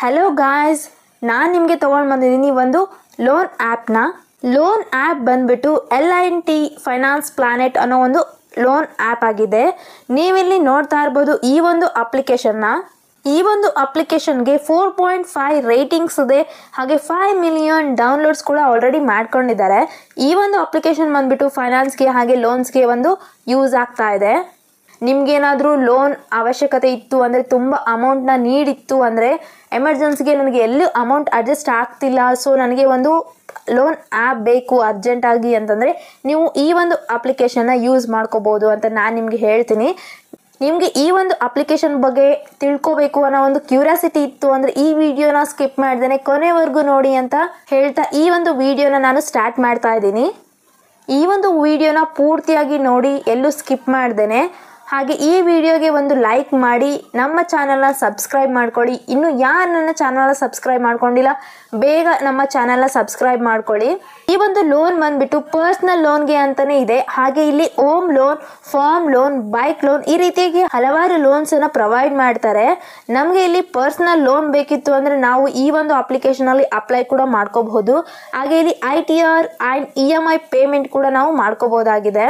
Hello guys, ನಾನು ನಿಮಗೆ ತೊಗೊಂಡು ಬಂದಿದ್ದೀನಿ ಒಂದು ಲೋನ್ ಆ್ಯಪ್ನ. ಲೋನ್ ಆ್ಯಪ್ ಬಂದ್ಬಿಟ್ಟು L&T ಫೈನಾನ್ಸ್ ಪ್ಲಾನೆಟ್ ಅನ್ನೋ ಒಂದು ಲೋನ್ ಆ್ಯಪ್ ಆಗಿದೆ. ನೀವಿಲ್ಲಿ ನೋಡ್ತಾ ಇರ್ಬೋದು ಈ ಒಂದು ಅಪ್ಲಿಕೇಶನ್ಗೆ 4.5 ರೇಟಿಂಗ್ಸ್ ಇದೆ, ಹಾಗೆ 5 ಮಿಲಿಯನ್ ಡೌನ್ಲೋಡ್ಸ್ ಕೂಡ ಆಲ್ರೆಡಿ ಮಾಡ್ಕೊಂಡಿದ್ದಾರೆ. ಈ ಒಂದು ಅಪ್ಲಿಕೇಶನ್ ಬಂದ್ಬಿಟ್ಟು ಫೈನಾನ್ಸ್ಗೆ ಹಾಗೆ ಲೋನ್ಸ್ಗೆ ಒಂದು ಯೂಸ್ ಆಗ್ತಾ ಇದೆ. ನಿಮ್ಗೇನಾದರೂ ಲೋನ್ ಅವಶ್ಯಕತೆ ಇತ್ತು ಅಂದರೆ, ತುಂಬ ಅಮೌಂಟ್ನ ನೀಡಿತ್ತು ಅಂದರೆ, ಎಮರ್ಜೆನ್ಸಿಗೆ ನನಗೆ ಎಲ್ಲೂ ಅಮೌಂಟ್ ಅಡ್ಜಸ್ಟ್ ಆಗ್ತಿಲ್ಲ, ಸೊ ನನಗೆ ಒಂದು ಲೋನ್ ಆ್ಯಪ್ ಬೇಕು ಅರ್ಜೆಂಟಾಗಿ ಅಂತಂದರೆ ನೀವು ಈ ಒಂದು ಅಪ್ಲಿಕೇಶನ್ನ ಯೂಸ್ ಮಾಡ್ಕೋಬೋದು ಅಂತ ನಾನು ನಿಮಗೆ ಹೇಳ್ತೀನಿ. ನಿಮಗೆ ಈ ಒಂದು ಅಪ್ಲಿಕೇಶನ್ ಬಗ್ಗೆ ತಿಳ್ಕೋಬೇಕು ಅನ್ನೋ ಒಂದು ಕ್ಯೂರಿಯಾಸಿಟಿ ಇತ್ತು ಅಂದರೆ ಈ ವಿಡಿಯೋನ ಸ್ಕಿಪ್ ಮಾಡ್ದೇನೆ ಕೊನೆವರೆಗೂ ನೋಡಿ ಅಂತ ಹೇಳ್ತಾ ಈ ಒಂದು ವಿಡಿಯೋನ ನಾನು ಸ್ಟಾರ್ಟ್ ಮಾಡ್ತಾ ಇದ್ದೀನಿ. ಈ ಒಂದು ವಿಡಿಯೋನ ಪೂರ್ತಿಯಾಗಿ ನೋಡಿ, ಎಲ್ಲೂ ಸ್ಕಿಪ್ ಮಾಡ್ದೇನೆ. ಹಾಗೆ ಈ ವಿಡಿಯೋಗೆ ಒಂದು ಲೈಕ್ ಮಾಡಿ, ನಮ್ಮ ಚಾನಲ್ನ ಸಬ್ಸ್ಕ್ರೈಬ್ ಮಾಡ್ಕೊಳ್ಳಿ. ಇನ್ನು ಯಾರು ನನ್ನ ಚಾನಲ್ನ ಸಬ್ಸ್ಕ್ರೈಬ್ ಮಾಡ್ಕೊಂಡಿಲ್ಲ, ಬೇಗ ನಮ್ಮ ಚಾನಲ್ನ ಸಬ್ಸ್ಕ್ರೈಬ್ ಮಾಡ್ಕೊಳ್ಳಿ. ಈ ಒಂದು ಲೋನ್ ಬಂದ್ಬಿಟ್ಟು ಪರ್ಸ್ನಲ್ ಲೋನ್ಗೆ ಅಂತಾನೆ ಇದೆ. ಹಾಗೆ ಇಲ್ಲಿ home loan, farm loan, bike loan ಈ ರೀತಿಯಾಗಿ ಹಲವಾರು ಲೋನ್ಸನ್ನು ಪ್ರೊವೈಡ್ ಮಾಡ್ತಾರೆ. ನಮಗೆ ಇಲ್ಲಿ ಪರ್ಸ್ನಲ್ ಲೋನ್ ಬೇಕಿತ್ತು ಅಂದರೆ ನಾವು ಈ ಒಂದು ಅಪ್ಲಿಕೇಶನಲ್ಲಿ ಅಪ್ಲೈ ಕೂಡ ಮಾಡ್ಕೋಬಹುದು. ಹಾಗೆ ಇಲ್ಲಿ ITR ಆ್ಯಂಡ್ EMI ಪೇಮೆಂಟ್ ಕೂಡ ನಾವು ಮಾಡ್ಕೋಬಹುದಾಗಿದೆ.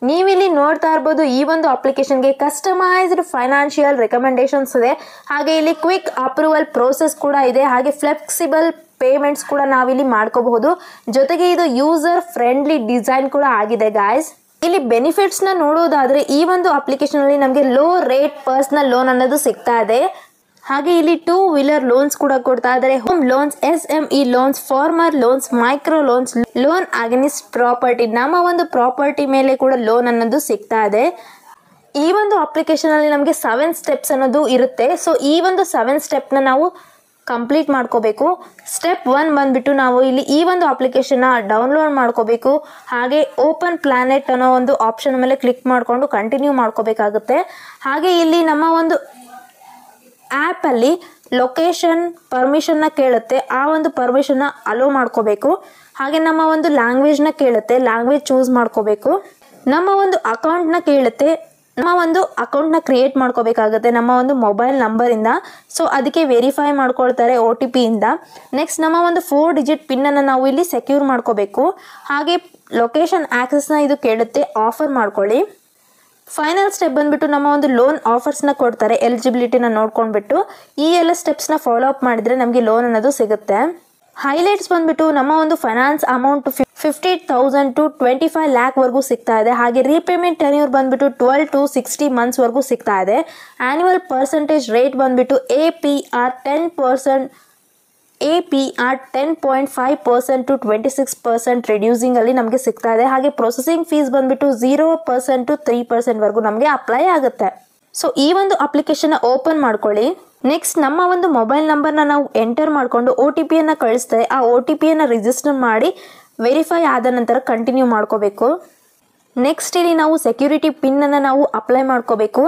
ನೀವಿಲ್ಲಿ ನೋಡ್ತಾ ಇರ್ಬೋದು ಈ ಒಂದು ಅಪ್ಲಿಕೇಶನ್ಗೆ ಕಸ್ಟಮೈಸ್ಡ್ ಫೈನಾನ್ಷಿಯಲ್ ರೆಕಮೆಂಡೇಶನ್ಸ್ ಇದೆ, ಹಾಗೆ ಇಲ್ಲಿ ಕ್ವಿಕ್ ಅಪ್ರೂವಲ್ ಪ್ರೋಸೆಸ್ ಕೂಡ ಇದೆ, ಹಾಗೆ ಫ್ಲೆಕ್ಸಿಬಲ್ ಪೇಮೆಂಟ್ಸ್ ಕೂಡ ನಾವಿಲ್ಲಿ ಮಾಡ್ಕೋಬಹುದು. ಜೊತೆಗೆ ಇದು ಯೂಸರ್ ಫ್ರೆಂಡ್ಲಿ ಡಿಸೈನ್ ಕೂಡ ಆಗಿದೆ ಗಾಯ್ಸ್. ಇಲ್ಲಿ ಬೆನಿಫಿಟ್ಸ್ನ ನೋಡೋದಾದ್ರೆ ಈ ಒಂದು ಅಪ್ಲಿಕೇಶನಲ್ಲಿ ನಮಗೆ ಲೋ ರೇಟ್ ಪರ್ಸನಲ್ ಲೋನ್ ಅನ್ನೋದು ಸಿಗ್ತಾ ಇದೆ. ಹಾಗೆ ಇಲ್ಲಿ 2 ವೀಲರ್ ಲೋನ್ಸ್ ಕೂಡ ಕೊಡ್ತಾ ಇದ್ದಾರೆ. Home loans, SME loans, farmer loans, micro loans, loan against property, ನಮ್ಮ ಒಂದು ಪ್ರಾಪರ್ಟಿ ಮೇಲೆ ಕೂಡ ಲೋನ್ ಅನ್ನೋದು ಸಿಗ್ತಾ ಇದೆ. ಈ ಒಂದು ಅಪ್ಲಿಕೇಶನ್ ಅಲ್ಲಿ ನಮಗೆ 7 ಸ್ಟೆಪ್ಸ್ ಅನ್ನೋದು ಇರುತ್ತೆ. ಸೊ ಈ ಒಂದು 7 ಸ್ಟೆಪ್ನ ನಾವು ಕಂಪ್ಲೀಟ್ ಮಾಡ್ಕೋಬೇಕು. ಸ್ಟೆಪ್ 1 ಬಂದ್ಬಿಟ್ಟು ನಾವು ಇಲ್ಲಿ ಈ ಒಂದು ಅಪ್ಲಿಕೇಶನ್ನ ಡೌನ್ಲೋಡ್ ಮಾಡ್ಕೋಬೇಕು. ಹಾಗೆ ಓಪನ್ ಪ್ಲಾನೆಟ್ ಅನ್ನೋ ಒಂದು ಆಪ್ಷನ್ ಮೇಲೆ ಕ್ಲಿಕ್ ಮಾಡಿಕೊಂಡು ಕಂಟಿನ್ಯೂ ಮಾಡ್ಕೋಬೇಕಾಗುತ್ತೆ. ಹಾಗೆ ಇಲ್ಲಿ ನಮ್ಮ ಒಂದು ಆ್ಯಪಲ್ಲಿ ಲೊಕೇಶನ್ ಪರ್ಮಿಷನ್ನ ಕೇಳುತ್ತೆ, ಆ ಒಂದು ಪರ್ಮಿಷನ್ನ ಅಲೋ ಮಾಡ್ಕೋಬೇಕು. ಹಾಗೆ ನಮ್ಮ ಒಂದು ಲ್ಯಾಂಗ್ವೇಜ್ನ ಕೇಳುತ್ತೆ, ಲ್ಯಾಂಗ್ವೇಜ್ ಚೂಸ್ ಮಾಡ್ಕೋಬೇಕು. ನಮ್ಮ ಒಂದು ಅಕೌಂಟ್ನ ಕೇಳುತ್ತೆ, ನಮ್ಮ ಒಂದು ಅಕೌಂಟ್ನ ಕ್ರಿಯೇಟ್ ಮಾಡ್ಕೋಬೇಕಾಗುತ್ತೆ ನಮ್ಮ ಒಂದು ಮೊಬೈಲ್ ನಂಬರಿಂದ. ಸೊ ಅದಕ್ಕೆ ವೆರಿಫೈ ಮಾಡ್ಕೊಳ್ತಾರೆ OTP ಇಂದ. ನೆಕ್ಸ್ಟ್ ನಮ್ಮ ಒಂದು 4 ಡಿಜಿಟ್ ಪಿನ್ನನ್ನು ನಾವು ಇಲ್ಲಿ ಸೆಕ್ಯೂರ್ ಮಾಡ್ಕೋಬೇಕು. ಹಾಗೆ ಲೊಕೇಶನ್ ಆಕ್ಸೆಸ್ನ ಇದು ಕೇಳುತ್ತೆ, ಆಫರ್ ಮಾಡ್ಕೊಳ್ಳಿ. ಫೈನಲ್ ಸ್ಟೆಪ್ ಬಂದ್ಬಿಟ್ಟು ನಮ್ಮ ಒಂದು ಲೋನ್ ಆಫರ್ಸ್ನ ಕೊಡ್ತಾರೆ, ಎಲಿಜಿಬಿಲಿಟಿನ ನೋಡ್ಕೊಂಡ್ಬಿಟ್ಟು ಈ ಎಲ್ಲ ಸ್ಟೆಪ್ಸ್ನ ಫಾಲೋ ಅಪ್ ಮಾಡಿದ್ರೆ ನಮಗೆ ಲೋನ್ ಅನ್ನೋದು ಸಿಗುತ್ತೆ. ಹೈಲೈಟ್ಸ್ ಬಂದ್ಬಿಟ್ಟು ನಮ್ಮ ಒಂದು ಫೈನಾನ್ಸ್ ಅಮೌಂಟ್ 50,000 to 25 lakh ಸಿಗ್ತಾ ಇದೆ. ಹಾಗೆ ರೀಪೇಮೆಂಟ್ ಟೆನ್ಯೂರ್ ಬಂದ್ಬಿಟ್ಟು 12 to 60 months ಸಿಗ್ತಾ ಇದೆ. ಆನ್ಯುವಲ್ ಪರ್ಸೆಂಟೇಜ್ ರೇಟ್ ಬಂದ್ಬಿಟ್ಟು APR 10.5% to 26% ರಿಡ್ಯೂಸಿಂಗ್ ಅಲ್ಲಿ ನಮಗೆ ಸಿಗ್ತಾ ಇದೆ. ಹಾಗೆ ಪ್ರೊಸೆಸಿಂಗ್ ಫೀಸ್ ಬಂದ್ಬಿಟ್ಟು 0% to 3% ನಮಗೆ ಅಪ್ಲೈ ಆಗುತ್ತೆ. ಸೊ ಈ ಒಂದು ಅಪ್ಲಿಕೇಶನ್ ಓಪನ್ ಮಾಡ್ಕೊಳ್ಳಿ. ನೆಕ್ಸ್ಟ್ ನಮ್ಮ ಒಂದು ಮೊಬೈಲ್ ನಂಬರ್ನ ನಾವು ಎಂಟರ್ ಮಾಡಿಕೊಂಡು OTPಯನ್ನು ಕಳಿಸ್ತಾರೆ. ಆ OTPಯನ್ನು ರಿಜಿಸ್ಟರ್ ಮಾಡಿ ವೆರಿಫೈ ಆದ ನಂತರ ಕಂಟಿನ್ಯೂ ಮಾಡ್ಕೋಬೇಕು. ನೆಕ್ಸ್ಟ್ ಇಲ್ಲಿ ನಾವು ಸೆಕ್ಯೂರಿಟಿ ಪಿನ್ನನ್ನು ನಾವು ಅಪ್ಲೈ ಮಾಡ್ಕೋಬೇಕು.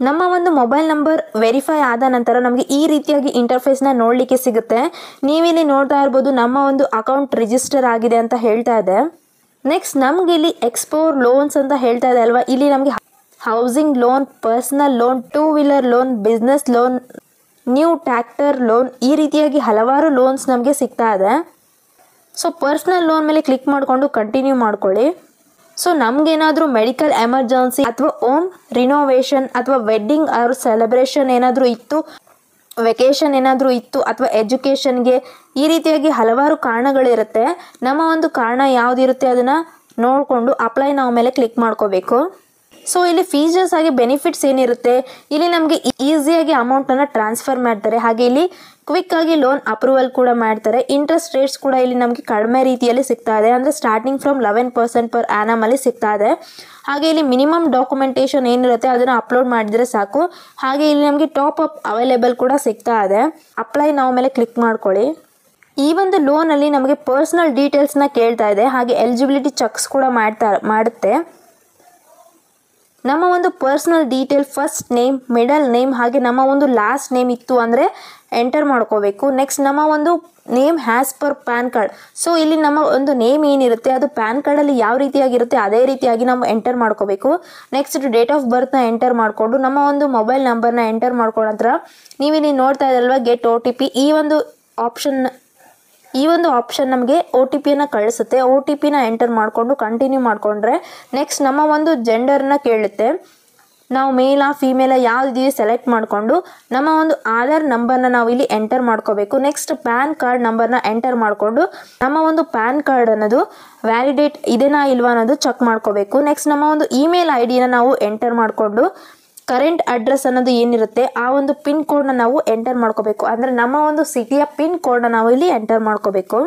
ನಮ್ಮ ಒಂದು ಮೊಬೈಲ್ ನಂಬರ್ ವೆರಿಫೈ ಆದ ನಂತರ ನಮಗೆ ಈ ರೀತಿಯಾಗಿ ಇಂಟರ್ಫೇಸ್ನ ನೋಡಲಿಕ್ಕೆ ಸಿಗುತ್ತೆ. ನೀವಿಲ್ಲಿ ನೋಡ್ತಾ ಇರ್ಬೋದು ನಮ್ಮ ಒಂದು ಅಕೌಂಟ್ ರಿಜಿಸ್ಟರ್ ಆಗಿದೆ ಅಂತ ಹೇಳ್ತಾ ಇದೆ. ನೆಕ್ಸ್ಟ್ ನಮ್ಗೆ ಇಲ್ಲಿ ಎಕ್ಸ್ಪ್ಲೋರ್ ಲೋನ್ಸ್ ಅಂತ ಹೇಳ್ತಾ ಇದೆ ಅಲ್ವಾ, ಇಲ್ಲಿ ನಮಗೆ housing loan, personal loan, 2 wheeler loan, business loan, new tractor loan ಈ ರೀತಿಯಾಗಿ ಹಲವಾರು ಲೋನ್ಸ್ ನಮಗೆ ಸಿಗ್ತಾ ಇದೆ. ಸೊ ಪರ್ಸನಲ್ ಲೋನ್ ಮೇಲೆ ಕ್ಲಿಕ್ ಮಾಡಿಕೊಂಡು ಕಂಟಿನ್ಯೂ ಮಾಡ್ಕೊಳ್ಳಿ. ಸೊ ನಮಗೇನಾದರೂ ಮೆಡಿಕಲ್ ಎಮರ್ಜೆನ್ಸಿ ಅಥವಾ ಹೋಮ್ ರಿನೋವೇಷನ್ ಅಥವಾ ವೆಡ್ಡಿಂಗ್ ಆರ್ ಸೆಲೆಬ್ರೇಷನ್ ಏನಾದರೂ ಇತ್ತು, ವೆಕೇಷನ್ ಏನಾದರೂ ಇತ್ತು, ಅಥವಾ ಎಜುಕೇಷನ್ಗೆ ಈ ರೀತಿಯಾಗಿ ಹಲವಾರು ಕಾರಣಗಳಿರುತ್ತೆ. ನಮ್ಮ ಒಂದು ಕಾರಣ ಯಾವುದಿರುತ್ತೆ ಅದನ್ನು ನೋಡಿಕೊಂಡು ಅಪ್ಲೈ ನಾವು ಮೇಲೆ ಕ್ಲಿಕ್ ಮಾಡ್ಕೋಬೇಕು. ಸೊ ಇಲ್ಲಿ ಫೀಚರ್ಸ್ ಹಾಗೆ ಬೆನಿಫಿಟ್ಸ್ ಏನಿರುತ್ತೆ, ಇಲ್ಲಿ ನಮಗೆ ಈಸಿಯಾಗಿ ಅಮೌಂಟನ್ನು ಟ್ರಾನ್ಸ್ಫರ್ ಮಾಡ್ತಾರೆ. ಹಾಗೆ ಇಲ್ಲಿ ಕ್ವಿಕ್ ಆಗಿ ಲೋನ್ ಅಪ್ರೂವಲ್ ಕೂಡ ಮಾಡ್ತಾರೆ. ಇಂಟ್ರೆಸ್ಟ್ ರೇಟ್ಸ್ ಕೂಡ ಇಲ್ಲಿ ನಮಗೆ ಕಡಿಮೆ ರೀತಿಯಲ್ಲಿ ಸಿಗ್ತಾ ಇದೆ, ಅಂದರೆ ಸ್ಟಾರ್ಟಿಂಗ್ ಫ್ರಮ್ 11% per annum ಅಲ್ಲಿ ಸಿಗ್ತಾ ಇದೆ. ಹಾಗೆ ಇಲ್ಲಿ ಮಿನಿಮಮ್ ಡಾಕ್ಯುಮೆಂಟೇಷನ್ ಏನಿರುತ್ತೆ ಅದನ್ನು ಅಪ್ಲೋಡ್ ಮಾಡಿದರೆ ಸಾಕು. ಹಾಗೆ ಇಲ್ಲಿ ನಮಗೆ ಟಾಪ್ ಅಪ್ ಅವೈಲೇಬಲ್ ಕೂಡ ಸಿಗ್ತಾ ಇದೆ. ಅಪ್ಲೈ ನಾವು ಮೇಲೆ ಕ್ಲಿಕ್ ಮಾಡ್ಕೊಳ್ಳಿ. ಈ ಒಂದು ಲೋನಲ್ಲಿ ನಮಗೆ ಪರ್ಸನಲ್ ಡೀಟೇಲ್ಸ್ನ ಕೇಳ್ತಾ ಇದೆ. ಹಾಗೆ ಎಲಿಜಿಬಿಲಿಟಿ ಚೆಕ್ಸ್ ಕೂಡ ಮಾಡುತ್ತೆ. ನಮ್ಮ ಒಂದು personal detail first name, middle name ಹಾಗೆ ನಮ್ಮ ಒಂದು ಲಾಸ್ಟ್ ನೇಮ್ ಇತ್ತು ಅಂದರೆ ಎಂಟರ್ ಮಾಡ್ಕೋಬೇಕು. ನೆಕ್ಸ್ಟ್ ನಮ್ಮ ಒಂದು name has per PAN card. So ಇಲ್ಲಿ ನಮ್ಮ ಒಂದು ನೇಮ್ ಏನಿರುತ್ತೆ ಅದು ಪ್ಯಾನ್ ಕಾರ್ಡಲ್ಲಿ ಯಾವ ರೀತಿಯಾಗಿರುತ್ತೆ ಅದೇ ರೀತಿಯಾಗಿ ನಾವು ಎಂಟರ್ ಮಾಡ್ಕೋಬೇಕು. ನೆಕ್ಸ್ಟ್ ಡೇಟ್ ಆಫ್ ಬರ್ತ್ನ ಎಂಟರ್ ಮಾಡಿಕೊಂಡು ನಮ್ಮ ಒಂದು ಮೊಬೈಲ್ ನಂಬರ್ನ ಎಂಟರ್ ಮಾಡ್ಕೊಂಡ ನಂತರ ನೀವಿಲ್ಲಿ ನೋಡ್ತಾ ಇದ್ದಲ್ವ ಗೆಟ್ OTP, ಈ ಒಂದು ಆಪ್ಷನ್ ನಮಗೆ OTPಯನ್ನು ಕಳಿಸುತ್ತೆ. OTPನ ಎಂಟರ್ ಮಾಡಿಕೊಂಡು ಕಂಟಿನ್ಯೂ ಮಾಡಿಕೊಂಡ್ರೆ ನೆಕ್ಸ್ಟ್ ನಮ್ಮ ಒಂದು ಜೆಂಡರ್ನ ಕೇಳುತ್ತೆ. ನಾವು ಮೇಲಾ ಫೀಮೇಲ ಯಾವುದಿದೆಯೋ ಸೆಲೆಕ್ಟ್ ಮಾಡಿಕೊಂಡು ನಮ್ಮ ಒಂದು ಆಧಾರ್ ನಂಬರ್ನ ನಾವು ಇಲ್ಲಿ ಎಂಟರ್ ಮಾಡ್ಕೋಬೇಕು. ನೆಕ್ಸ್ಟ್ ಪ್ಯಾನ್ ಕಾರ್ಡ್ ನಂಬರ್ನ ಎಂಟರ್ ಮಾಡಿಕೊಂಡು ನಮ್ಮ ಒಂದು ಪ್ಯಾನ್ ಕಾರ್ಡ್ ಅನ್ನೋದು ವ್ಯಾಲಿಡೇಟ್ ಇದೆನಾ ಇಲ್ವಾ ಅನ್ನೋದು ಚೆಕ್ ಮಾಡ್ಕೋಬೇಕು. ನೆಕ್ಸ್ಟ್ ನಮ್ಮ ಒಂದು ಇಮೇಲ್ ID ನ ನಾವು ಎಂಟರ್ ಮಾಡಿಕೊಂಡು ಕರೆಂಟ್ ಅಡ್ರೆಸ್ ಅನ್ನೋದು ಏನಿರುತ್ತೆ ಆ ಒಂದು ಪಿನ್ ಕೋಡ್ನ ನಾವು ಎಂಟರ್ ಮಾಡ್ಕೋಬೇಕು. ಅಂದರೆ ನಮ್ಮ ಒಂದು ಸಿಟಿಯ ಪಿನ್ ಕೋಡ್ನ ನಾವು ಇಲ್ಲಿ ಎಂಟರ್ ಮಾಡ್ಕೋಬೇಕು.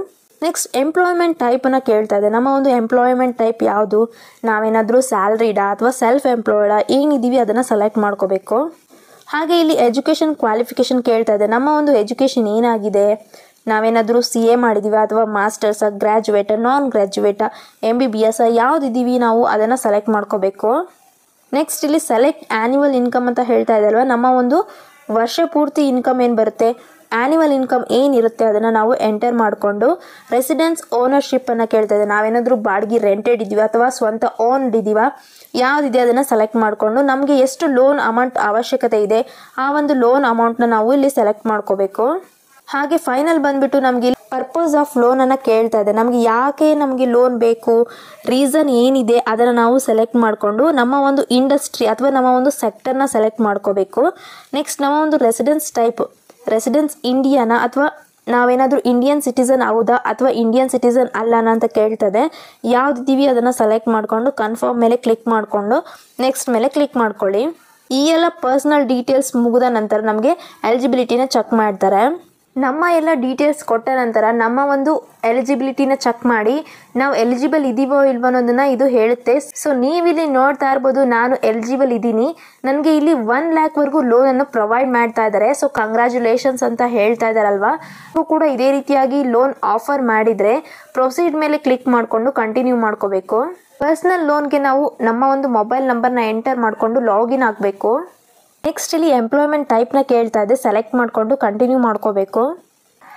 ನೆಕ್ಸ್ಟ್ ಎಂಪ್ಲಾಯ್ಮೆಂಟ್ ಟೈಪನ್ನು ಕೇಳ್ತಾ ಇದೆ. ನಮ್ಮ ಒಂದು ಎಂಪ್ಲಾಯ್ಮೆಂಟ್ ಟೈಪ್ ಯಾವುದು, ನಾವೇನಾದರೂ ಸ್ಯಾಲ್ರಿಡಾ ಅಥವಾ ಸೆಲ್ಫ್ ಎಂಪ್ಲಾಯ್ಡಾ ಏನಿದ್ದೀವಿ ಅದನ್ನು ಸೆಲೆಕ್ಟ್ ಮಾಡ್ಕೋಬೇಕು. ಹಾಗೆ ಇಲ್ಲಿ ಎಜುಕೇಷನ್ ಕ್ವಾಲಿಫಿಕೇಷನ್ ಕೇಳ್ತಾ ಇದೆ. ನಮ್ಮ ಒಂದು ಎಜುಕೇಷನ್ ಏನಾಗಿದೆ, ನಾವೇನಾದರೂ CA ಮಾಡಿದ್ದೀವಿ ಅಥವಾ ಮಾಸ್ಟರ್ಸ, ಗ್ರ್ಯಾಜುಯೇಟ, ನಾನ್ ಗ್ರ್ಯಾಜುಯೇಟ, MBBS ಯಾವುದಿದ್ದೀವಿ ನಾವು ಅದನ್ನು ಸೆಲೆಕ್ಟ್ ಮಾಡ್ಕೋಬೇಕು. ನೆಕ್ಸ್ಟ್ ಇಲ್ಲಿ ಸೆಲೆಕ್ಟ್ ಆ್ಯನ್ಯುವಲ್ ಇನ್ಕಮ್ ಅಂತ ಹೇಳ್ತಾ ಇದ್ದಲ್ವ, ನಮ್ಮ ಒಂದು ವರ್ಷ ಪೂರ್ತಿ ಇನ್ಕಮ್ ಏನು ಬರುತ್ತೆ, ಆ್ಯನ್ಯುವಲ್ ಇನ್ಕಮ್ ಏನಿರುತ್ತೆ ಅದನ್ನು ನಾವು ಎಂಟರ್ ಮಾಡಿಕೊಂಡು ರೆಸಿಡೆನ್ಸ್ ಓನರ್ಶಿಪ್ಪನ್ನು ಕೇಳ್ತಾ ಇದೆ. ನಾವೇನಾದರೂ ಬಾಡಿಗೆ ರೆಂಟೆಡ್ ಇದ್ದೀವಿ ಅಥವಾ ಸ್ವಂತ ಓನ್ಡ್ ಇದ್ದೀವ ಯಾವುದಿದೆ ಅದನ್ನು ಸೆಲೆಕ್ಟ್ ಮಾಡಿಕೊಂಡು ನಮಗೆ ಎಷ್ಟು ಲೋನ್ ಅಮೌಂಟ್ ಅವಶ್ಯಕತೆ ಇದೆ ಆ ಒಂದು ಲೋನ್ ಅಮೌಂಟ್ನ ನಾವು ಇಲ್ಲಿ ಸೆಲೆಕ್ಟ್ ಮಾಡ್ಕೋಬೇಕು. ಹಾಗೆ ಫೈನಲ್ ಬಂದ್ಬಿಟ್ಟು ನಮಗೆ ಪರ್ಪಸ್ ಆಫ್ ಲೋನನ್ನು ಕೇಳ್ತಾ ಇದೆ. ನಮಗೆ ಯಾಕೆ ನಮಗೆ ಲೋನ್ ಬೇಕು, ರೀಸನ್ ಏನಿದೆ ಅದನ್ನು ನಾವು ಸೆಲೆಕ್ಟ್ ಮಾಡಿಕೊಂಡು ನಮ್ಮ ಒಂದು ಇಂಡಸ್ಟ್ರಿ ಅಥವಾ ನಮ್ಮ ಒಂದು ಸೆಕ್ಟರ್ನ ಸೆಲೆಕ್ಟ್ ಮಾಡ್ಕೋಬೇಕು. ನೆಕ್ಸ್ಟ್ ನಮ್ಮ ಒಂದು ರೆಸಿಡೆನ್ಸ್ ಟೈಪ್, ರೆಸಿಡೆನ್ಸ್ ಇಂಡಿಯಾನ ಅಥವಾ ನಾವೇನಾದರೂ ಇಂಡಿಯನ್ ಸಿಟಿಸನ್ ಹೌದಾ ಅಥವಾ ಇಂಡಿಯನ್ ಸಿಟಿಸನ್ ಅಲ್ಲನ ಅಂತ ಕೇಳ್ತದೆ. ಯಾವುದಿದ್ದೀವಿ ಅದನ್ನು ಸೆಲೆಕ್ಟ್ ಮಾಡಿಕೊಂಡು ಕನ್ಫರ್ಮ್ ಮೇಲೆ ಕ್ಲಿಕ್ ಮಾಡಿಕೊಂಡು ನೆಕ್ಸ್ಟ್ ಮೇಲೆ ಕ್ಲಿಕ್ ಮಾಡ್ಕೊಳ್ಳಿ. ಈ ಎಲ್ಲ ಪರ್ಸ್ನಲ್ ಡೀಟೇಲ್ಸ್ ಮುಗಿದ ನಂತರ ನಮಗೆ ಎಲಿಜಿಬಿಲಿಟಿನ ಚೆಕ್ ಮಾಡ್ತಾರೆ. ನಮ್ಮ ಎಲ್ಲ ಡೀಟೇಲ್ಸ್ ಕೊಟ್ಟ ನಂತರ ನಮ್ಮ ಒಂದು ಎಲಿಜಿಬಿಲಿಟಿನ ಚೆಕ್ ಮಾಡಿ ನಾವು ಎಲಿಜಿಬಲ್ ಇದ್ದೀವೋ ಇಲ್ವೋ ಅನ್ನೋದನ್ನು ಇದು ಹೇಳುತ್ತೆ. ಸೊ ನೀವಿಲ್ಲಿ ನೋಡ್ತಾ ಇರ್ಬೋದು ನಾನು ಎಲಿಜಿಬಲ್ ಇದ್ದೀನಿ, ನನಗೆ ಇಲ್ಲಿ 1 ಲ್ಯಾಕ್ವರೆಗೂ ಲೋನನ್ನು ಪ್ರೊವೈಡ್ ಮಾಡ್ತಾ ಇದ್ದಾರೆ. ಸೊ ಕಂಗ್ರ್ಯಾಚುಲೇಷನ್ಸ್ ಅಂತ ಹೇಳ್ತಾ ಇದ್ದಾರಲ್ವಾ. ನೀವು ಕೂಡ ಇದೇ ರೀತಿಯಾಗಿ ಲೋನ್ ಆಫರ್ ಮಾಡಿದರೆ ಪ್ರೊಸೀಡ್ ಮೇಲೆ ಕ್ಲಿಕ್ ಮಾಡಿಕೊಂಡು ಕಂಟಿನ್ಯೂ ಮಾಡ್ಕೋಬೇಕು. ಪರ್ಸ್ನಲ್ ಲೋನ್ಗೆ ನಾವು ನಮ್ಮ ಒಂದು ಮೊಬೈಲ್ ನಂಬರ್ನ ಎಂಟರ್ ಮಾಡಿಕೊಂಡು ಲಾಗಿನ್ ಆಗಬೇಕು. ನೆಕ್ಸ್ಟ್ ಇಲ್ಲಿ ಎಂಪ್ಲಾಯ್ಮೆಂಟ್ ಟೈಪ್ನ ಕೇಳ್ತಾ ಇದೆ, ಸೆಲೆಕ್ಟ್ ಮಾಡಿಕೊಂಡು ಕಂಟಿನ್ಯೂ ಮಾಡ್ಕೋಬೇಕು.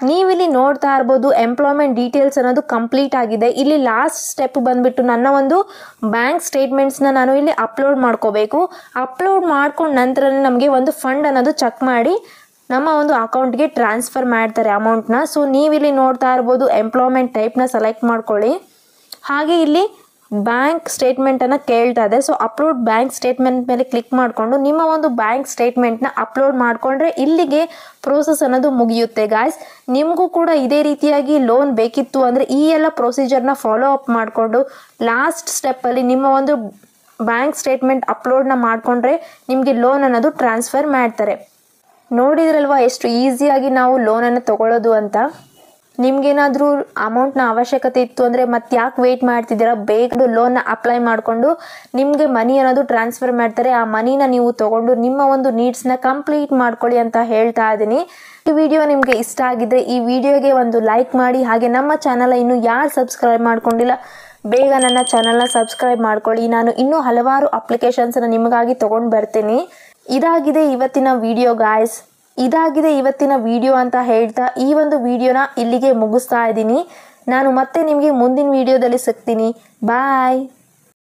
ನೀವಿಲ್ಲಿ ನೋಡ್ತಾ ಇರ್ಬೋದು ಎಂಪ್ಲಾಯ್ಮೆಂಟ್ ಡೀಟೇಲ್ಸ್ ಅನ್ನೋದು ಕಂಪ್ಲೀಟ್ ಆಗಿದೆ. ಇಲ್ಲಿ ಲಾಸ್ಟ್ ಸ್ಟೆಪ್ ಬಂದುಬಿಟ್ಟು ನನ್ನ ಒಂದು ಬ್ಯಾಂಕ್ ಸ್ಟೇಟ್ಮೆಂಟ್ಸ್ನ ನಾನು ಇಲ್ಲಿ ಅಪ್ಲೋಡ್ ಮಾಡ್ಕೋಬೇಕು. ಅಪ್ಲೋಡ್ ಮಾಡ್ಕೊಂಡ ನಂತರ ನಮಗೆ ಒಂದು ಫಂಡ್ ಅನ್ನೋದು ಚೆಕ್ ಮಾಡಿ ನಮ್ಮ ಒಂದು ಅಕೌಂಟ್ಗೆ ಟ್ರಾನ್ಸ್ಫರ್ ಮಾಡ್ತಾರೆ ಅಮೌಂಟ್ನ. ಸೊ ನೀವಿಲ್ಲಿ ನೋಡ್ತಾ ಇರ್ಬೋದು ಎಂಪ್ಲಾಯ್ಮೆಂಟ್ ಟೈಪ್ನ ಸೆಲೆಕ್ಟ್ ಮಾಡ್ಕೊಳ್ಳಿ. ಹಾಗೆ ಇಲ್ಲಿ ಬ್ಯಾಂಕ್ ಸ್ಟೇಟ್ಮೆಂಟನ್ನು ಕೇಳ್ತಾ ಇದೆ. ಸೊ ಅಪ್ಲೋಡ್ ಬ್ಯಾಂಕ್ ಸ್ಟೇಟ್ಮೆಂಟ್ ಮೇಲೆ ಕ್ಲಿಕ್ ಮಾಡಿಕೊಂಡು ನಿಮ್ಮ ಒಂದು ಬ್ಯಾಂಕ್ ಸ್ಟೇಟ್ಮೆಂಟ್ನ ಅಪ್ಲೋಡ್ ಮಾಡಿಕೊಂಡ್ರೆ ಇಲ್ಲಿಗೆ ಪ್ರೋಸೆಸ್ ಅನ್ನೋದು ಮುಗಿಯುತ್ತೆ ಗಾಯ್ಸ್. ನಿಮಗೂ ಕೂಡ ಇದೇ ರೀತಿಯಾಗಿ ಲೋನ್ ಬೇಕಿತ್ತು ಅಂದರೆ ಈ ಎಲ್ಲ ಪ್ರೊಸೀಜರ್ನ ಫಾಲೋ ಅಪ್ ಮಾಡಿಕೊಂಡು ಲಾಸ್ಟ್ ಸ್ಟೆಪ್ಪಲ್ಲಿ ನಿಮ್ಮ ಒಂದು ಬ್ಯಾಂಕ್ ಸ್ಟೇಟ್ಮೆಂಟ್ ಅಪ್ಲೋಡ್ನ ಮಾಡಿಕೊಂಡ್ರೆ ನಿಮಗೆ ಲೋನ್ ಅನ್ನೋದು ಟ್ರಾನ್ಸ್ಫರ್ ಮಾಡ್ತಾರೆ. ನೋಡಿದ್ರಲ್ವಾ ಎಷ್ಟು ಈಸಿಯಾಗಿ ನಾವು ಲೋನನ್ನು ತಗೊಳ್ಳೋದು ಅಂತ. ನಿಮ್ಗೇನಾದರೂ ಅಮೌಂಟ್ನ ಅವಶ್ಯಕತೆ ಇತ್ತು ಅಂದರೆ ಮತ್ತೆ ಯಾಕೆ ವೆಯ್ಟ್ ಮಾಡ್ತಿದ್ದೀರಾ, ಬೇಗ ಲೋನ್ನ ಅಪ್ಲೈ ಮಾಡಿಕೊಂಡು ನಿಮಗೆ ಮನಿ ಅನ್ನೋದು ಟ್ರಾನ್ಸ್ಫರ್ ಮಾಡ್ತಾರೆ. ಆ ಮನಿನ ನೀವು ತೊಗೊಂಡು ನಿಮ್ಮ ಒಂದು ನೀಡ್ಸ್ನ ಕಂಪ್ಲೀಟ್ ಮಾಡ್ಕೊಳ್ಳಿ ಅಂತ ಹೇಳ್ತಾ ಇದ್ದೀನಿ. ಈ ವಿಡಿಯೋ ನಿಮಗೆ ಇಷ್ಟ ಆಗಿದ್ದರೆ ಈ ವಿಡಿಯೋಗೆ ಒಂದು ಲೈಕ್ ಮಾಡಿ. ಹಾಗೆ ನಮ್ಮ ಚಾನಲ್ ಇನ್ನೂ ಯಾರು ಸಬ್ಸ್ಕ್ರೈಬ್ ಮಾಡ್ಕೊಂಡಿಲ್ಲ ಬೇಗ ನನ್ನ ಚಾನಲ್ನ ಸಬ್ಸ್ಕ್ರೈಬ್ ಮಾಡ್ಕೊಳ್ಳಿ. ನಾನು ಇನ್ನೂ ಹಲವಾರು ಅಪ್ಲಿಕೇಶನ್ಸನ್ನು ನಿಮಗಾಗಿ ತೊಗೊಂಡು ಬರ್ತೀನಿ. ಇದಾಗಿದೆ ಇವತ್ತಿನ ವಿಡಿಯೋ ಗಾಯ್ಸ್. ಇದಾಗಿದೆ ಇವತ್ತಿನ ವಿಡಿಯೋ ಅಂತ ಹೇಳ್ತಾ ಈ ಒಂದು ವಿಡಿಯೋನ ಇಲ್ಲಿಗೆ ಮುಗಿಸ್ತಾ ಇದ್ದೀನಿ. ನಾನು ಮತ್ತೆ ನಿಮಗೆ ಮುಂದಿನ ವಿಡಿಯೋದಲ್ಲಿ ಸಿಗ್ತೀನಿ. ಬಾಯ್.